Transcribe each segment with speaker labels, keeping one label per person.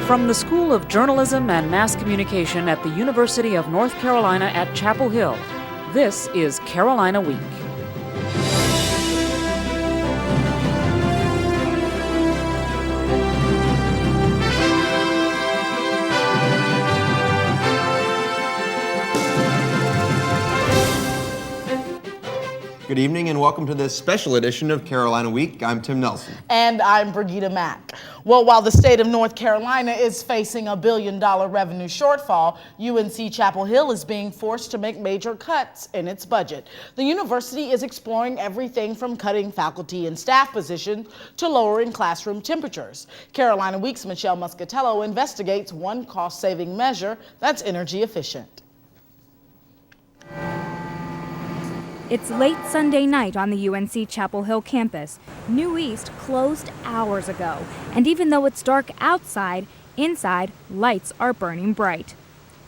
Speaker 1: From the School of Journalism and Mass Communication at the University of North Carolina at Chapel Hill, this is Carolina Week.
Speaker 2: Good evening and welcome to this special edition of Carolina Week. I'm Tim Nelson.
Speaker 3: And I'm Brigida Mack. Well, while the state of North Carolina is facing a $1 billion revenue shortfall, UNC-Chapel Hill is being forced to make major cuts in its budget. The university is exploring everything from cutting faculty and staff positions to lowering classroom temperatures. Carolina Week's Michelle Muscatello investigates one cost-saving measure that's energy efficient.
Speaker 4: It's late Sunday night on the UNC-Chapel Hill campus. New East closed hours ago, and even though it's dark outside, inside, lights are burning bright.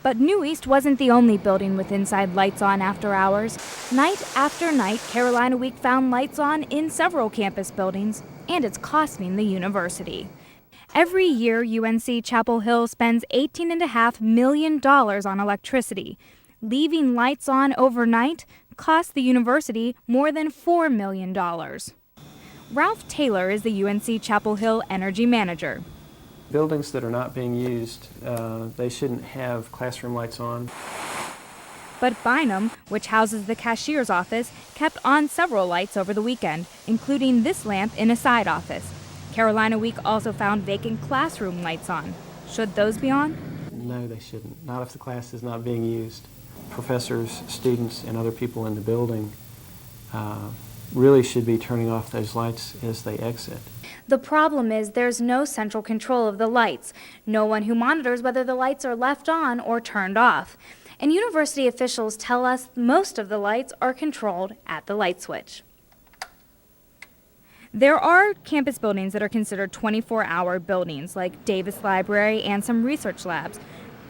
Speaker 4: But New East wasn't the only building with inside lights on after hours. Night after night, Carolina Week found lights on in several campus buildings, and it's costing the university. Every year, UNC-Chapel Hill spends $18.5 million on electricity. Leaving lights on overnight cost the university more than $4 million. Ralph Taylor is the UNC-Chapel Hill energy manager.
Speaker 5: Buildings that are not being used, they shouldn't have classroom lights on.
Speaker 4: But Bynum, which houses the cashier's office, kept on several lights over the weekend, including this lamp in a side office. Carolina Week also found vacant classroom lights on. Should those be on?
Speaker 5: No, they shouldn't. Not if the class is not being used. Professors, students, and other people in the building really should be turning off those lights as they exit.
Speaker 4: The problem is there's no central control of the lights, no one who monitors whether the lights are left on or turned off. And university officials tell us most of the lights are controlled at the light switch. There are campus buildings that are considered 24-hour buildings, like Davis Library and some research labs.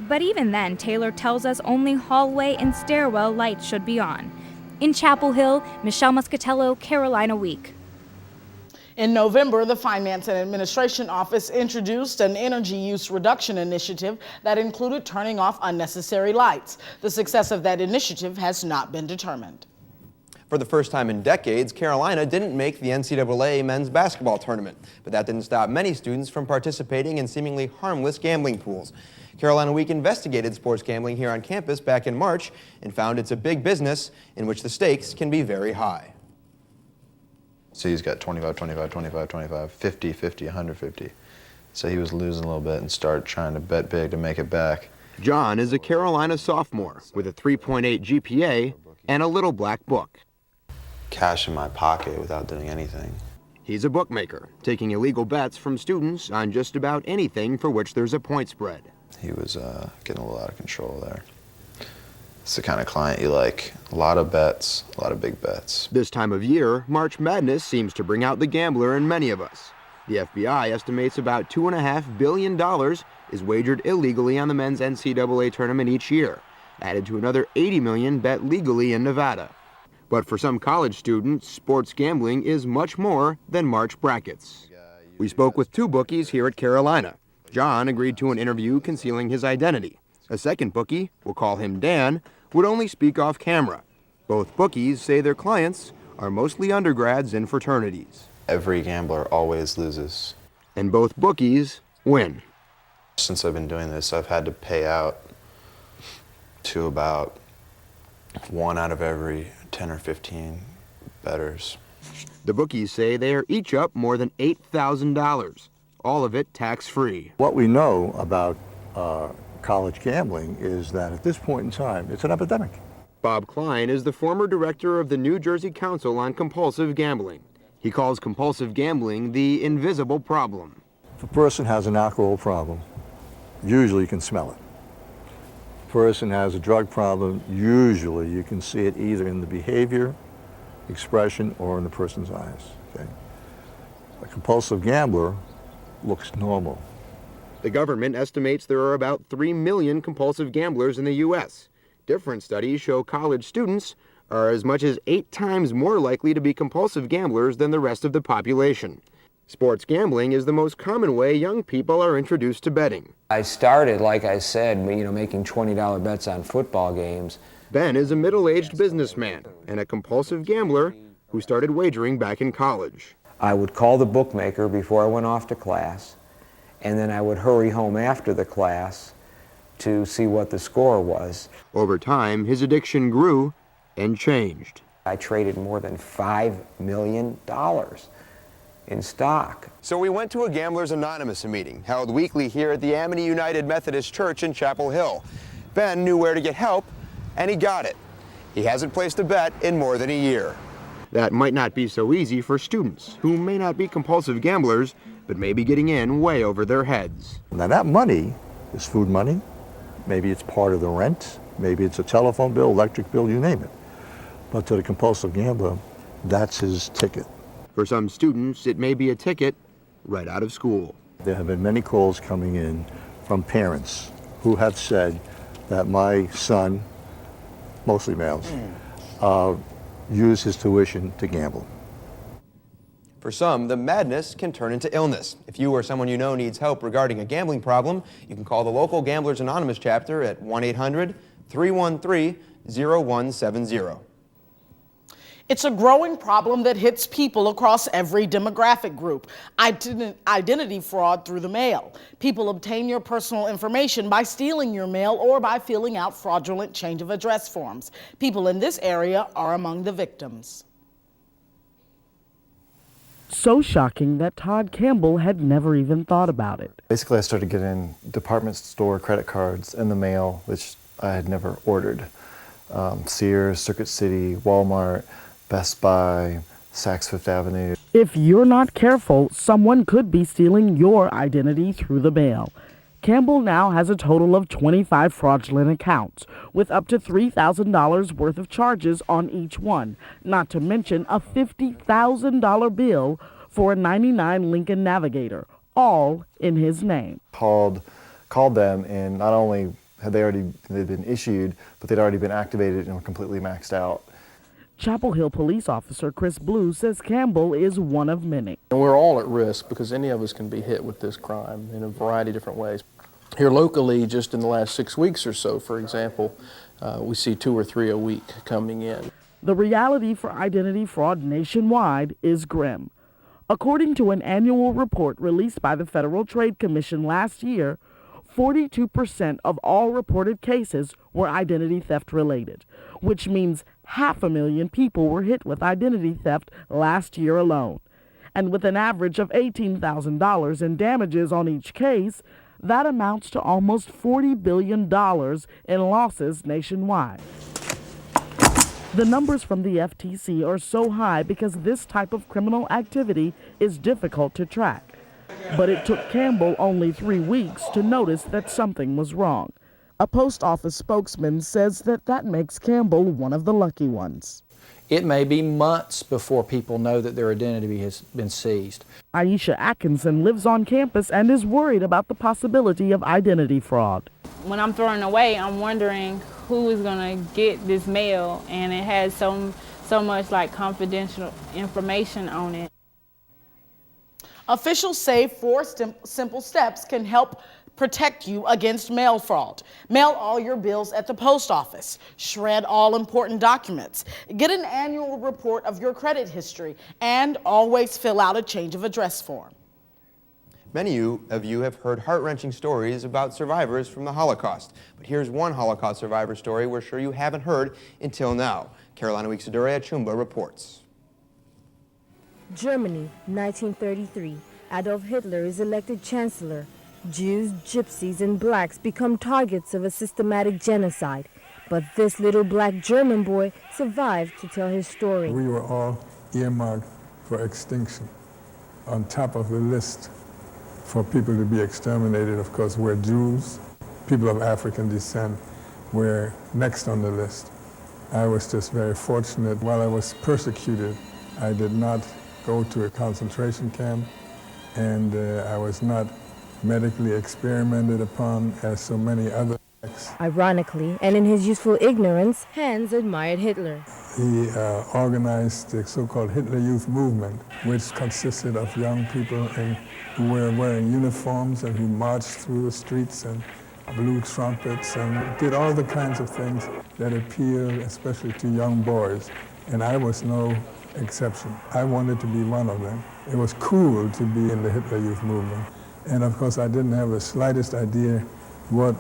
Speaker 4: But even then, Taylor tells us only hallway and stairwell lights should be on. In Chapel Hill, Michelle Muscatello, Carolina Week.
Speaker 3: In November, the Finance and Administration Office introduced an energy use reduction initiative that included turning off unnecessary lights. The success of that initiative has not been determined.
Speaker 2: For the first time in decades, Carolina didn't make the NCAA men's basketball tournament, but that didn't stop many students from participating in seemingly harmless gambling pools. Carolina Week investigated sports gambling here on campus back in March and found it's a big business in which the stakes can be very high.
Speaker 6: So he's got 25, 25, 25, 25, 50, 50, 150. So he was losing a little bit and started trying to bet big to make it back.
Speaker 2: John is a Carolina sophomore with a 3.8 GPA and a little black book.
Speaker 6: Cash in my pocket without doing anything.
Speaker 2: He's a bookmaker, taking illegal bets from students on just about anything for which there's a point spread.
Speaker 6: He was getting a little out of control there. It's the kind of client you like. A lot of bets, a lot of big bets.
Speaker 2: This time of year, March Madness seems to bring out the gambler in many of us. The FBI estimates about $2.5 billion is wagered illegally on the men's NCAA tournament each year, added to another $80 million bet legally in Nevada. But for some college students, sports gambling is much more than March brackets. We spoke with two bookies here at Carolina. John agreed to an interview concealing his identity. A second bookie, we'll call him Dan, would only speak off camera. Both bookies say their clients are mostly undergrads in fraternities.
Speaker 6: Every gambler always loses.
Speaker 2: And both bookies win.
Speaker 6: Since I've been doing this, I've had to pay out to about 1 out of every 10 or 15 bettors.
Speaker 2: The bookies say they are each up more than $8,000. All of it tax-free.
Speaker 7: What we know about college gambling is that at this point in time, it's an epidemic.
Speaker 2: Bob Klein is the former director of the New Jersey Council on Compulsive Gambling. He calls compulsive gambling the invisible problem.
Speaker 7: If a person has an alcohol problem, usually you can smell it. If a person has a drug problem, usually you can see it either in the behavior, expression, or in the person's eyes. Okay? A compulsive gambler looks normal.
Speaker 2: The government estimates there are about 3 million compulsive gamblers in the U.S. Different studies show college students are as much as 8 times more likely to be compulsive gamblers than the rest of the population. Sports gambling is the most common way young people are introduced to betting.
Speaker 8: I started, like I said, making $20 bets on football games.
Speaker 2: Ben is a middle-aged businessman and a compulsive gambler who started wagering back in college.
Speaker 8: I would call the bookmaker before I went off to class, and then I would hurry home after the class to see what the score was.
Speaker 2: Over time, his addiction grew and changed.
Speaker 8: I traded more than $5 million in stock.
Speaker 2: So we went to a Gamblers Anonymous meeting held weekly here at the Amity United Methodist Church in Chapel Hill. Ben knew where to get help, and he got it. He hasn't placed a bet in more than a year. That might not be so easy for students who may not be compulsive gamblers, but may be getting in way over their heads.
Speaker 7: Now that money is food money. Maybe it's part of the rent. Maybe it's a telephone bill, electric bill, you name it. But to the compulsive gambler, that's his ticket.
Speaker 2: For some students, it may be a ticket right out of school.
Speaker 7: There have been many calls coming in from parents who have said that my son, mostly males, use his tuition to gamble.
Speaker 2: For some, the madness can turn into illness. If you or someone you know needs help regarding a gambling problem, you can call the local Gamblers Anonymous chapter at 1-800-313-0170.
Speaker 3: It's a growing problem that hits people across every demographic group. Identity fraud through the mail. People obtain your personal information by stealing your mail or by filling out fraudulent change of address forms. People in this area are among the victims.
Speaker 9: So shocking that Todd Campbell had never even thought about it.
Speaker 10: Basically, I started getting department store credit cards in the mail, which I had never ordered. Sears, Circuit City, Walmart, Best Buy, Saks Fifth Avenue.
Speaker 9: If you're not careful, someone could be stealing your identity through the mail. Campbell now has a total of 25 fraudulent accounts, with up to $3,000 worth of charges on each one, not to mention a $50,000 bill for a '99 Lincoln Navigator, all in his name.
Speaker 10: Called them, and not only had they'd been issued, but they'd already been activated and were completely maxed out.
Speaker 9: Chapel Hill police officer Chris Blue says Campbell is one of many.
Speaker 5: And we're all at risk because any of us can be hit with this crime in a variety of different ways. Here locally, just in the last 6 weeks or so, for example, we see 2 or 3 a week coming in.
Speaker 9: The reality for identity fraud nationwide is grim. According to an annual report released by the Federal Trade Commission last year, 42% of all reported cases were identity theft related, which means 500,000 people were hit with identity theft last year alone. And with an average of $18,000 in damages on each case, that amounts to almost $40 billion in losses nationwide. The numbers from the FTC are so high because this type of criminal activity is difficult to track. But it took Campbell only 3 weeks to notice that something was wrong. A post office spokesman says that makes Campbell one of the lucky ones.
Speaker 11: It may be months before people know that their identity has been seized.
Speaker 9: Aisha Atkinson lives on campus and is worried about the possibility of identity fraud.
Speaker 12: When I'm throwing away, I'm wondering who is going to get this mail, and it has so much like confidential information on it.
Speaker 3: Officials say 4 simple steps can help protect you against mail fraud. Mail all your bills at the post office. Shred all important documents. Get an annual report of your credit history, and always fill out a change of address form.
Speaker 2: Many of you have heard heart-wrenching stories about survivors from the Holocaust. But here's one Holocaust survivor story we're sure you haven't heard until now. Carolina Week's Adorea Chumba reports.
Speaker 13: Germany, 1933. Adolf Hitler is elected chancellor. Jews, gypsies, and blacks become targets of a systematic genocide. But this little black German boy survived to tell his story.
Speaker 14: We were all earmarked for extinction. On top of the list for people to be exterminated, of course, were Jews. People of African descent were next on the list. I was just very fortunate. While I was persecuted, I did not go to a concentration camp, and I was not medically experimented upon as so many other.
Speaker 13: Ironically, and in his youthful ignorance, Hans admired Hitler.
Speaker 14: he organized the so-called Hitler Youth Movement, which consisted of young people who were wearing uniforms and who marched through the streets and blew trumpets and did all the kinds of things that appealed especially to young boys. And I was no exception. I wanted to be one of them. It was cool to be in the Hitler Youth Movement. And of course, I didn't have the slightest idea what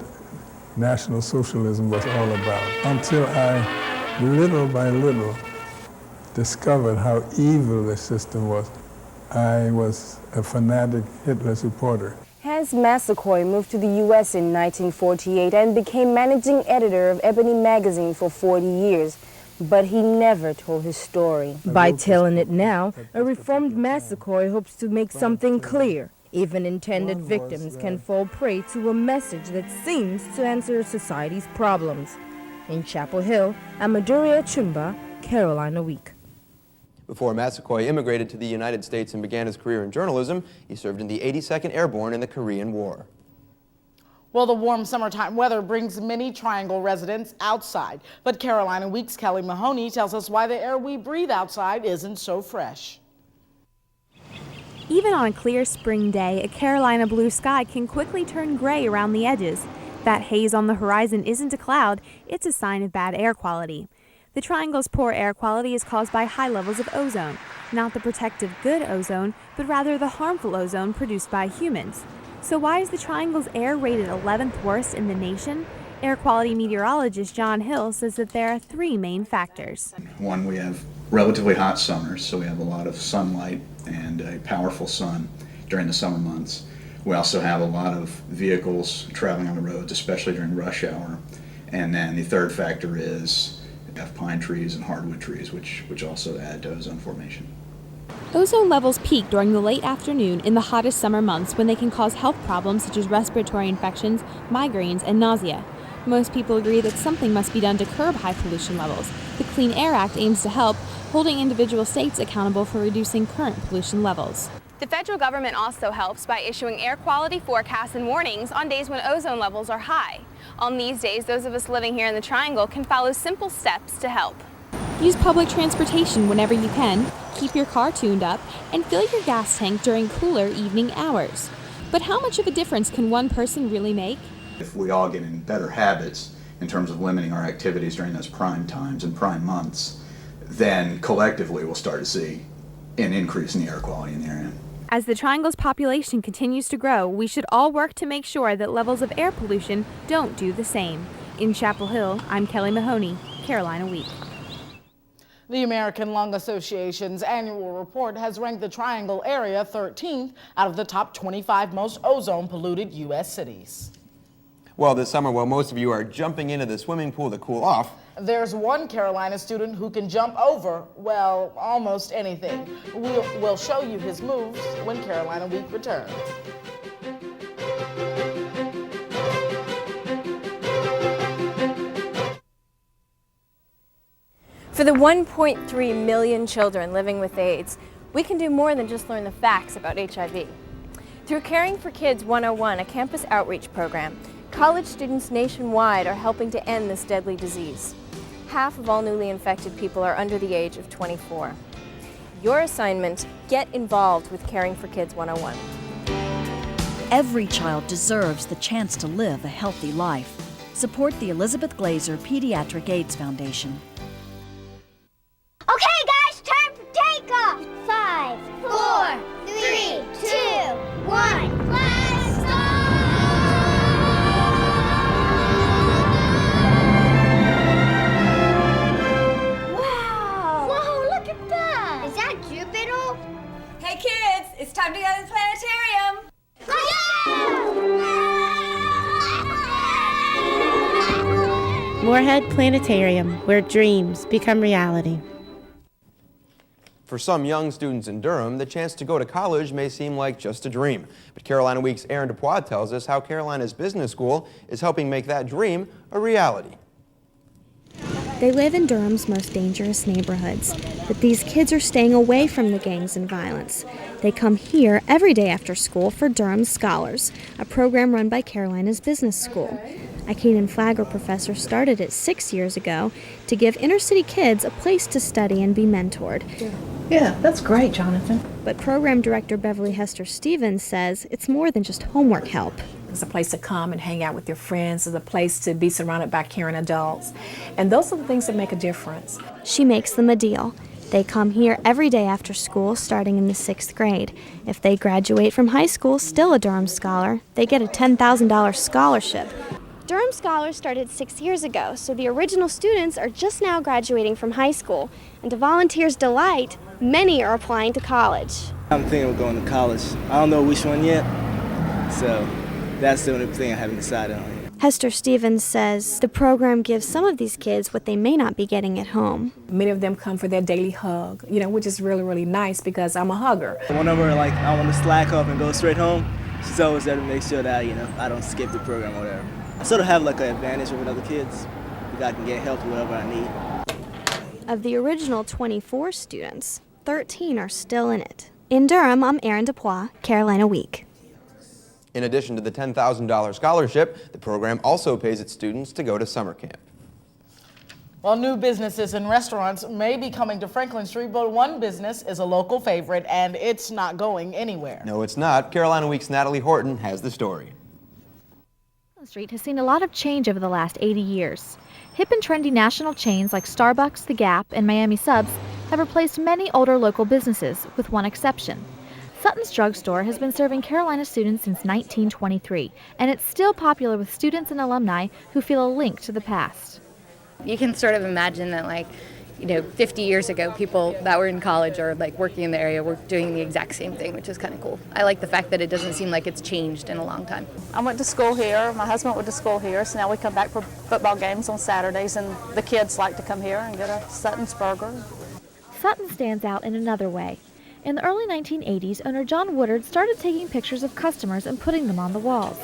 Speaker 14: National Socialism was all about until I, little by little, discovered how evil the system was. I was a fanatic Hitler supporter.
Speaker 13: Hans Massaquoi moved to the U.S. in 1948 and became managing editor of Ebony magazine for 40 years. But he never told his story. By telling it now, a reformed Massaquoi hopes to make something clear. Even intended victims can fall prey to a message that seems to answer society's problems. In Chapel Hill, Amaduria Chumba, Carolina Week.
Speaker 2: Before Massaquoi immigrated to the United States and began his career in journalism, he served in the 82nd Airborne in the Korean War.
Speaker 3: Well, the warm summertime weather brings many Triangle residents outside. But Carolina Week's Kelly Mahoney tells us why the air we breathe outside isn't so fresh.
Speaker 4: Even on a clear spring day, a Carolina blue sky can quickly turn gray around the edges. That haze on the horizon isn't a cloud, it's a sign of bad air quality. The Triangle's poor air quality is caused by high levels of ozone, not the protective good ozone, but rather the harmful ozone produced by humans. So why is the Triangle's air rated 11th worst in the nation? Air quality meteorologist John Hill says that there are three main factors.
Speaker 15: One, we have relatively hot summers, so we have a lot of sunlight and a powerful sun during the summer months. We also have a lot of vehicles traveling on the roads, especially during rush hour. And then the third factor is we have pine trees and hardwood trees, which also add to ozone formation.
Speaker 4: Ozone levels peak during the late afternoon in the hottest summer months when they can cause health problems such as respiratory infections, migraines, and nausea. Most people agree that something must be done to curb high pollution levels. The Clean Air Act aims to help, holding individual states accountable for reducing current pollution levels.
Speaker 16: The federal government also helps by issuing air quality forecasts and warnings on days when ozone levels are high. On these days, those of us living here in the Triangle can follow simple steps to help.
Speaker 4: Use public transportation whenever you can, keep your car tuned up, and fill your gas tank during cooler evening hours. But how much of a difference can one person really make?
Speaker 15: If we all get in better habits in terms of limiting our activities during those prime times and prime months, then collectively we'll start to see an increase in the air quality in the area.
Speaker 4: As the Triangle's population continues to grow, we should all work to make sure that levels of air pollution don't do the same. In Chapel Hill, I'm Kelly Mahoney, Carolina Week.
Speaker 3: The American Lung Association's annual report has ranked the Triangle area 13th out of the top 25 most ozone-polluted U.S. cities.
Speaker 2: Well, this summer, while most of you are jumping into the swimming pool to cool off,
Speaker 3: there's one Carolina student who can jump over, well, almost anything. We'll show you his moves when Carolina Week returns.
Speaker 17: For the 1.3 million children living with AIDS, we can do more than just learn the facts about HIV. Through Caring for Kids 101, a campus outreach program, college students nationwide are helping to end this deadly disease. Half of all newly infected people are under the age of 24. Your assignment, get involved with Caring for Kids 101.
Speaker 18: Every child deserves the chance to live a healthy life. Support the Elizabeth Glaser Pediatric AIDS Foundation.
Speaker 19: Okay, guys, time for takeoff. 5, 4, 3, 2, 1. Let's start! Wow! Whoa, look at that! Is that Jupiter?
Speaker 20: Hey kids, it's time to go to the planetarium.
Speaker 21: Moorhead Planetarium, where dreams become reality.
Speaker 2: for some young students in Durham, the chance to go to college may seem like just a dream. But Carolina Week's Aaron Dupois tells us how Carolina's business school is helping make that dream a reality.
Speaker 4: They live in Durham's most dangerous neighborhoods, but these kids are staying away from the gangs and violence. They come here every day after school for Durham Scholars, a program run by Carolina's business school. A Caden Flagler professor started it 6 years ago to give inner-city kids a place to study and be mentored.
Speaker 3: Yeah, that's great, Jonathan.
Speaker 4: But program director Beverly Hester Stevens says it's more than just homework help.
Speaker 1: It's a place to come and hang out with your friends. It's a place to be surrounded by caring adults. And those are the things that make a difference.
Speaker 4: She makes them a deal. They come here every day after school, starting in the 6th grade. If they graduate from high school, still a Durham Scholar, they get a $10,000 scholarship.
Speaker 22: Durham Scholars started 6 years ago, so the original students are just now graduating from high school. And to volunteers' delight, many are applying to college.
Speaker 23: I'm thinking of going to college. I don't know which one yet, so that's the only thing I haven't decided on.
Speaker 4: Hester Stevens says the program gives some of these kids what they may not be getting at home.
Speaker 1: Many of them come for their daily hug, which is really, really nice because I'm a hugger.
Speaker 23: Whenever I want to slack off and go straight home, she's always there to make sure that I don't skip the program or whatever. I sort of have an advantage over other kids because I can get help wherever I need.
Speaker 4: Of the original 24 students, 13 are still in it. In Durham, I'm Erin Dupois, Carolina Week.
Speaker 2: In addition to the $10,000 scholarship, the program also pays its students to go to summer camp.
Speaker 3: Well, new businesses and restaurants may be coming to Franklin Street, but one business is a local favorite, and it's not going anywhere.
Speaker 2: No, it's not. Carolina Week's Natalie Horton has the story.
Speaker 24: Franklin Street has seen a lot of change over the last 80 years. Hip and trendy national chains like Starbucks, The Gap, and Miami Subs have replaced many older local businesses, with one exception. Sutton's Drugstore has been serving Carolina students since 1923, and it's still popular with students and alumni who feel a link to the past.
Speaker 25: You can sort of imagine that 50 years ago, people that were in college or working in the area were doing the exact same thing, which is kind of cool. I like the fact that it doesn't seem like it's changed in a long time.
Speaker 26: I went to school here. My husband went to school here, so now we come back for football games on Saturdays, and the kids like to come here and get a Sutton's burger.
Speaker 24: Sutton stands out in another way. In the early 1980s, owner John Woodard started taking pictures of customers and putting them on the walls.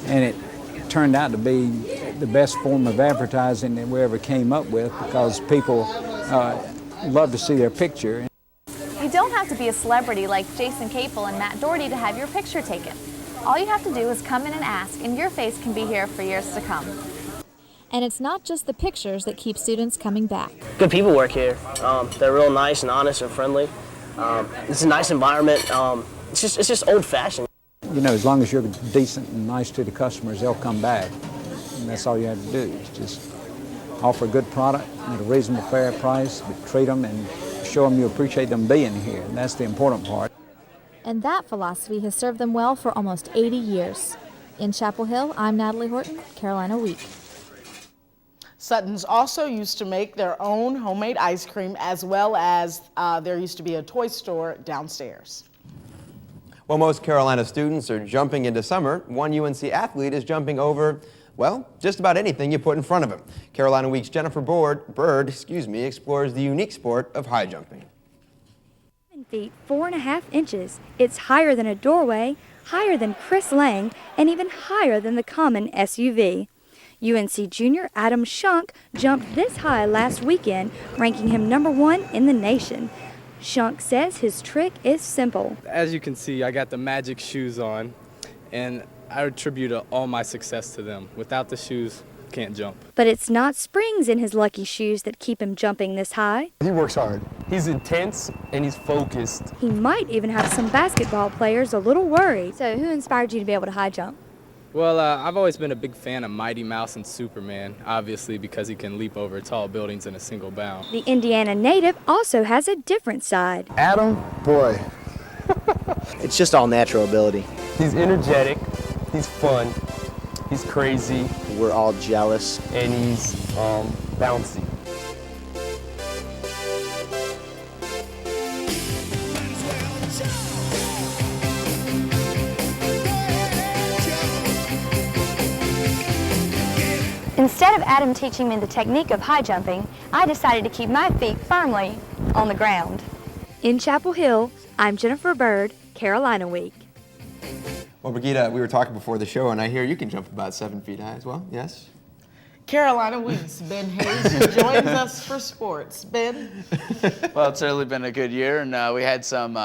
Speaker 27: And it turned out to be the best form of advertising that we ever came up with because people love to see their picture.
Speaker 17: You don't have to be a celebrity like Jason Capel and Matt Doherty to have your picture taken. All you have to do is come in and ask, and your face can be here for years to come.
Speaker 24: And it's not just the pictures that keep students coming back.
Speaker 28: Good people work here. They're real nice and honest and friendly. It's a nice environment. It's just old-fashioned.
Speaker 27: As long as you're decent and nice to the customers, they'll come back. And that's all you have to do is just offer a good product at a reasonable, fair price, but treat them and show them you appreciate them being here. And that's the important part.
Speaker 24: And that philosophy has served them well for almost 80 years. In Chapel Hill, I'm Natalie Horton, Carolina Week.
Speaker 3: Sutton's also used to make their own homemade ice cream, as well as there used to be a toy store downstairs.
Speaker 2: While most Carolina students are jumping into summer, one UNC athlete is jumping over, well, just about anything you put in front of him. Carolina Week's Jennifer Bird explores the unique sport of high jumping.
Speaker 4: 7 feet 4.5 inches. It's higher than a doorway, higher than Chris Lang, and even higher than the common SUV. UNC junior Adam Shunk jumped this high last weekend, ranking him #1 in the nation. Shunk says his trick is simple.
Speaker 29: As you can see, I got the magic shoes on, and I attribute all my success to them. Without the shoes, can't jump.
Speaker 4: But it's not springs in his lucky shoes that keep him jumping this high.
Speaker 29: He works hard. He's intense and he's focused.
Speaker 4: He might even have some basketball players a little worried. So who inspired you to be able to high jump?
Speaker 29: Well, I've always been a big fan of Mighty Mouse and Superman, obviously because he can leap over tall buildings in a single bound.
Speaker 4: The Indiana native also has a different side.
Speaker 29: Adam, boy.
Speaker 28: It's just all natural ability.
Speaker 29: He's energetic, he's fun, he's crazy.
Speaker 28: We're all jealous.
Speaker 29: And he's bouncy.
Speaker 22: Instead of Adam teaching me the technique of high jumping, I decided to keep my feet firmly on the ground.
Speaker 4: In Chapel Hill, I'm Jennifer Bird, Carolina Week.
Speaker 2: Well, Brigitte, we were talking before the show, and I hear you can jump about 7 feet high as well, yes?
Speaker 3: Carolina Week's Ben Hayes, who joins us for sports. Ben?
Speaker 30: Well, it's certainly been a good year, and we had some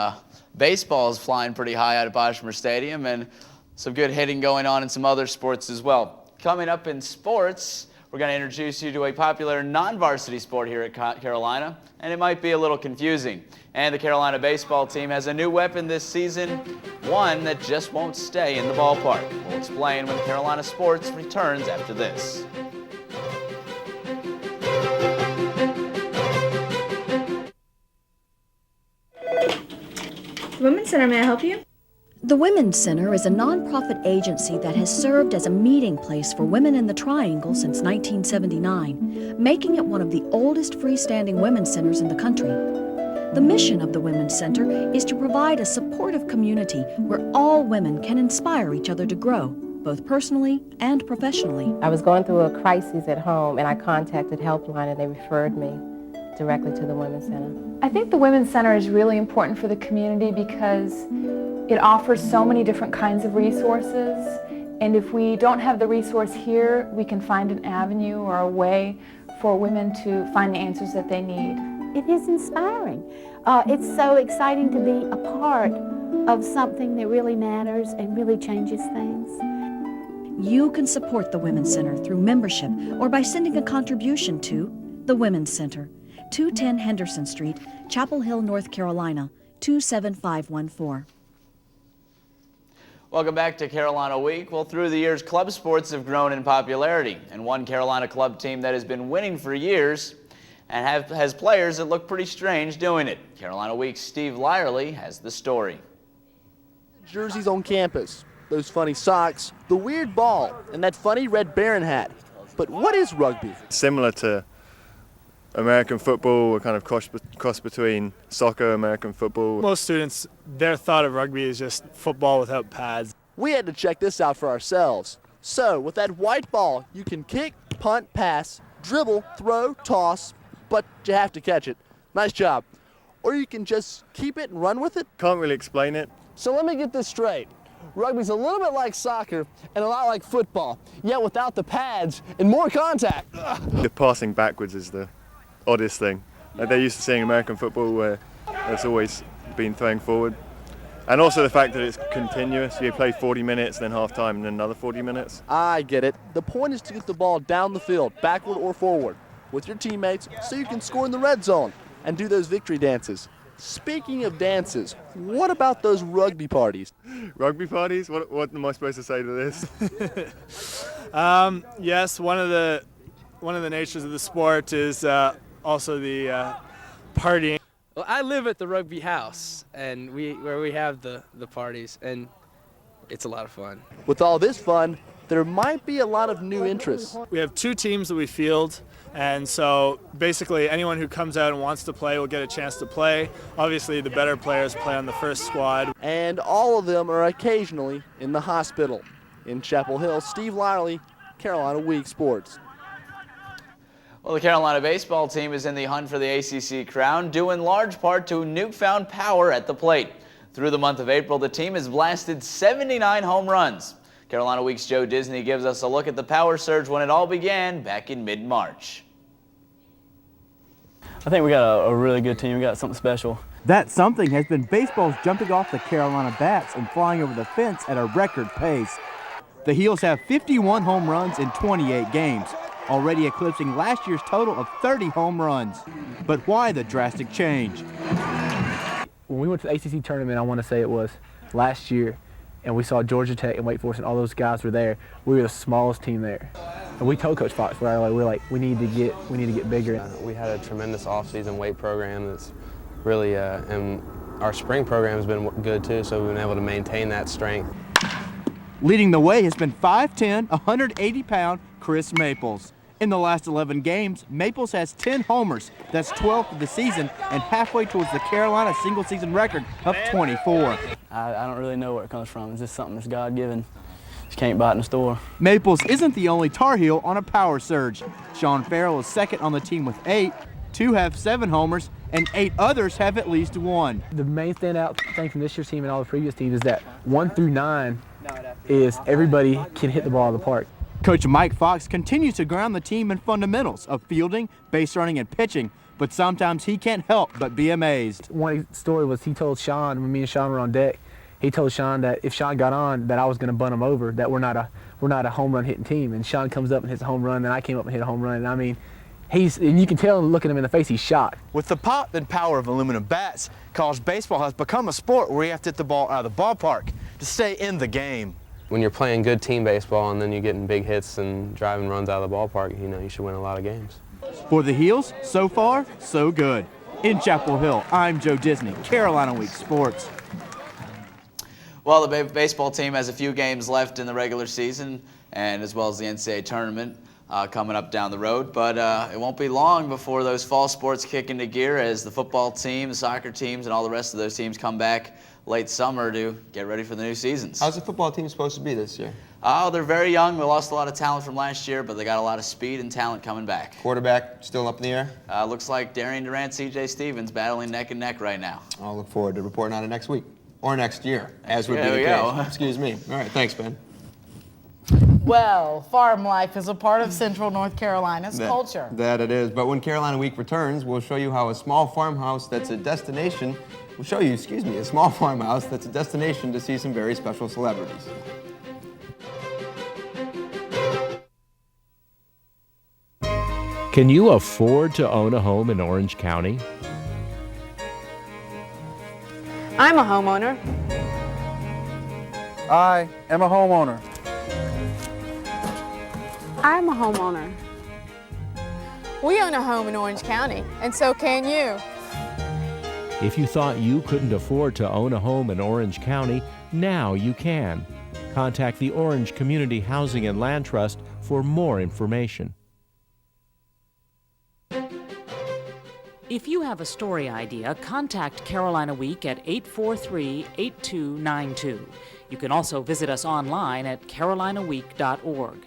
Speaker 30: baseballs flying pretty high out of Poshmark Stadium, and some good hitting going on in some other sports as well. coming up in sports, we're going to introduce you to a popular non-varsity sport here at Carolina, and it might be a little confusing. And the Carolina baseball team has a new weapon this season, one that just won't stay in the ballpark. We'll explain when Carolina Sports returns after this.
Speaker 5: Women's Center, may I help you?
Speaker 18: The Women's Center is a nonprofit agency that has served as a meeting place for women in the Triangle since 1979, making it one of the oldest freestanding women's centers in the country. The mission of the Women's Center is to provide a supportive community where all women can inspire each other to grow, both personally and professionally.
Speaker 6: I was going through a crisis at home, and I contacted Helpline, and they referred me directly to the Women's Center.
Speaker 5: I think the Women's Center is really important for the community because it offers so many different kinds of resources, and if we don't have the resource here, we can find an avenue or a way for women to find the answers that they need.
Speaker 7: It is inspiring. It's so exciting to be a part of something that really matters and really changes things.
Speaker 18: You can support the Women's Center through membership or by sending a contribution to the Women's Center, 210 Henderson Street, Chapel Hill, North Carolina, 27514.
Speaker 30: Welcome back to Carolina Week. Well, through the years, club sports have grown in popularity, and one Carolina club team that has been winning for years and has players that look pretty strange doing it. Carolina Week's Steve Lyerly has the story.
Speaker 8: Jerseys on campus, those funny socks, the weird ball, and that funny red Baron hat. But what is rugby?
Speaker 9: Similar to American football, a kind of cross between soccer, American football.
Speaker 10: Most students, their thought of rugby is just football without pads.
Speaker 8: We had to check this out for ourselves. So, with that white ball, you can kick, punt, pass, dribble, throw, toss, but you have to catch it. Nice job. Or you can just keep it and run with it.
Speaker 9: Can't really explain it.
Speaker 8: So let me get this straight. Rugby's a little bit like soccer and a lot like football, yet without the pads and more contact.
Speaker 9: The passing backwards is the oddest thing. Like they're used to seeing American football where it's always been throwing forward. And also the fact that it's continuous. You play 40 minutes, then half time, and then another 40 minutes.
Speaker 8: I get it. The point is to get the ball down the field, backward or forward, with your teammates so you can score in the red zone and do those victory dances. Speaking of dances, what about those rugby parties?
Speaker 9: Rugby parties? What am I supposed to say to this?
Speaker 10: Yes, one of the natures of the sport is also the partying.
Speaker 11: Well, I live at the rugby house, and where we have the parties, and it's a lot of fun.
Speaker 8: With all this fun, there might be a lot of new interests.
Speaker 10: We have 2 teams that we field, and so basically anyone who comes out and wants to play will get a chance to play. Obviously the better players play on the first squad.
Speaker 8: And all of them are occasionally in the hospital. In Chapel Hill, Steve Lyerly, Carolina Week Sports.
Speaker 30: Well, the Carolina baseball team is in the hunt for the ACC crown, due in large part to newfound power at the plate. Through the month of April, the team has blasted 79 home runs. Carolina Week's Joe Disney gives us a look at the power surge when it all began back in mid-March.
Speaker 12: I think we got a really good team. We got something special.
Speaker 13: That something has been baseballs jumping off the Carolina bats and flying over the fence at a record pace. The Heels have 51 home runs in 28 games, already eclipsing last year's total of 30 home runs. But why the drastic change?
Speaker 14: When we went to the ACC tournament, I want to say it was last year, and we saw Georgia Tech and Wake Forest and all those guys were there. We were the smallest team there. And we told Coach Fox, we need to get bigger.
Speaker 31: We had a tremendous off-season weight program that's really, and our spring program has been good too, so we've been able to maintain that strength.
Speaker 13: Leading the way has been 5'10", 180-pound Chris Maples. In the last 11 games, Maples has 10 homers. That's 12th of the season and halfway towards the Carolina single-season record of 24.
Speaker 31: I don't really know where it comes from. It's just something that's God-given. Just can't buy it in the store.
Speaker 13: Maples isn't the only Tar Heel on a power surge. Sean Farrell is second on the team with 8, 2 have 7 homers, and 8 others have at least 1.
Speaker 14: The main standout thing from this year's team and all the previous teams is that 1 through 9 is everybody can hit the ball in the park.
Speaker 13: Coach Mike Fox continues to ground the team in fundamentals of fielding, base running, and pitching, but sometimes he can't help but be amazed.
Speaker 14: One story was he told Sean, when me and Sean were on deck, he told Sean that if Sean got on, that I was going to bunt him over, that we're not a home run hitting team. And Sean comes up and hits a home run, and I came up and hit a home run. And I mean, and you can tell looking him in the face, he's shocked.
Speaker 1: With the pop and power of aluminum bats, college baseball has become a sport where you have to hit the ball out of the ballpark to stay in the game.
Speaker 31: When you're playing good team baseball and then you're getting big hits and driving runs out of the ballpark, you know, you should win a lot of games.
Speaker 13: For the Heels, so far, so good. In Chapel Hill, I'm Joe Disney, Carolina Week Sports.
Speaker 30: Well, the baseball team has a few games left in the regular season, and as well as the NCAA tournament coming up down the road. But it won't be long before those fall sports kick into gear as the football team, the soccer teams, and all the rest of those teams come back late summer to get ready for the new seasons.
Speaker 2: How's the football team supposed to be this year?
Speaker 30: Oh, they're very young. We lost a lot of talent from last year, but they got a lot of speed and talent coming back.
Speaker 2: Quarterback still up in the air?
Speaker 30: Looks like Darian Durant, C.J. Stevens battling neck and neck right now.
Speaker 2: I'll look forward to reporting on it next week. Or next year, as would be
Speaker 30: There
Speaker 2: the
Speaker 30: we
Speaker 2: case.
Speaker 30: go.
Speaker 2: Excuse me. All right, thanks, Ben.
Speaker 3: Well, farm life is a part of Central North Carolina's culture.
Speaker 2: That it is. But when Carolina Week returns, we'll show you how a small farmhouse that's a destination, a small farmhouse that's a destination to see some very special celebrities.
Speaker 15: Can you afford to own a home in Orange County?
Speaker 16: I'm a homeowner.
Speaker 17: I am a homeowner.
Speaker 16: I'm a homeowner. We own a home in Orange County, and so can you.
Speaker 15: If you thought you couldn't afford to own a home in Orange County, now you can. Contact the Orange Community Housing and Land Trust for more information.
Speaker 19: If you have a story idea, contact Carolina Week at 843-8292. You can also visit us online at carolinaweek.org.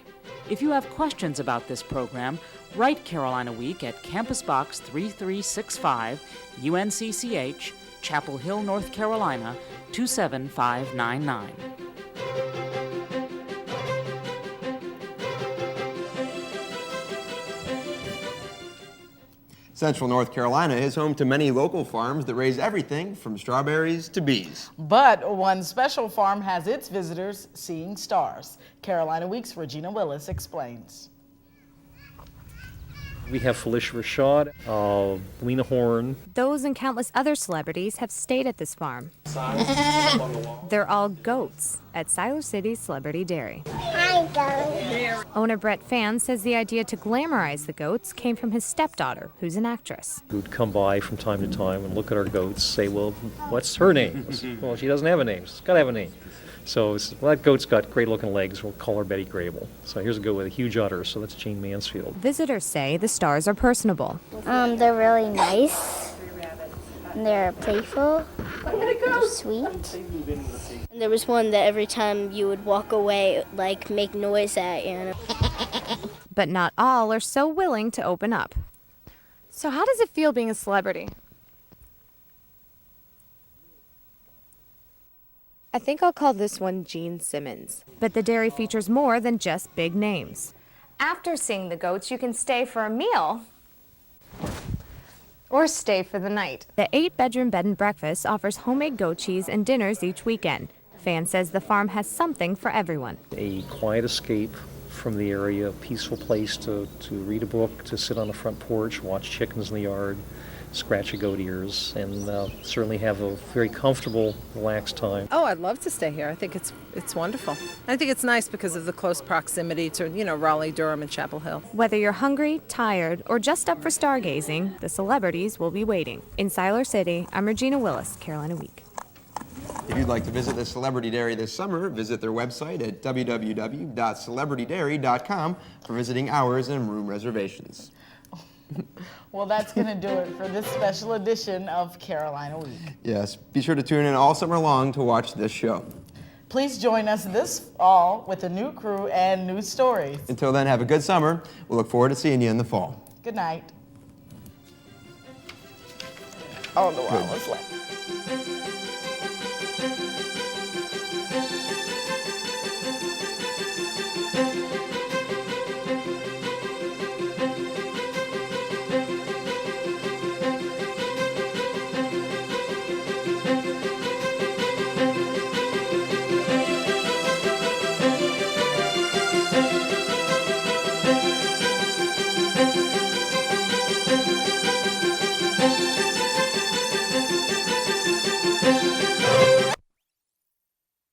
Speaker 19: If you have questions about this program, write Carolina Week at Campus Box 3365, UNC-CH, Chapel Hill, North Carolina, 27599.
Speaker 2: Central North Carolina is home to many local farms that raise everything from strawberries to bees.
Speaker 3: But one special farm has its visitors seeing stars. Carolina Week's Regina Willis explains.
Speaker 20: We have Felicia Rashad, Lena Horne.
Speaker 4: Those and countless other celebrities have stayed at this farm. They're all goats at Siler City's Celebrity Dairy.
Speaker 21: Hi, goat.
Speaker 4: Owner Brett Fan says the idea to glamorize the goats came from his stepdaughter, who's an actress.
Speaker 20: Who'd come by from time to time and look at our goats, say, well, what's her name? Well, she doesn't have a name. She's got to have a name. So well, that goat's got great looking legs. We'll call her Betty Grable. So here's a goat with a huge udder. So that's Jane Mansfield.
Speaker 4: Visitors say the stars are personable.
Speaker 21: They're really nice. And they're playful. They're sweet.
Speaker 22: And there was one that every time you would walk away, like, make noise at you.
Speaker 4: But not all are so willing to open up.
Speaker 16: So how does it feel being a celebrity?
Speaker 4: I think I'll call this one Gene Simmons. But the dairy features more than just big names.
Speaker 16: After seeing the goats, you can stay for a meal or stay for the night.
Speaker 4: The 8-bedroom bed and breakfast offers homemade goat cheese and dinners each weekend. Fan says the farm has something for everyone.
Speaker 20: A quiet escape from the area, a peaceful place to read a book, to sit on the front porch, watch chickens in the yard, scratch your goat ears, and certainly have a very comfortable, relaxed time.
Speaker 23: Oh, I'd love to stay here. I think it's wonderful. I think it's nice because of the close proximity to, Raleigh, Durham, and Chapel Hill.
Speaker 4: Whether you're hungry, tired, or just up for stargazing, the celebrities will be waiting. In Siler City, I'm Regina Willis, Carolina Week.
Speaker 2: If you'd like to visit the Celebrity Dairy this summer, visit their website at www.celebritydairy.com for visiting hours and room reservations.
Speaker 3: Well, that's going to do it for this special edition of Carolina Week.
Speaker 2: Yes, be sure to tune in all summer long to watch this show.
Speaker 3: Please join us this fall with a new crew and new stories.
Speaker 2: Until then, have a good summer. We'll look forward to seeing you in the fall.
Speaker 3: Good night. Oh, the wall was left.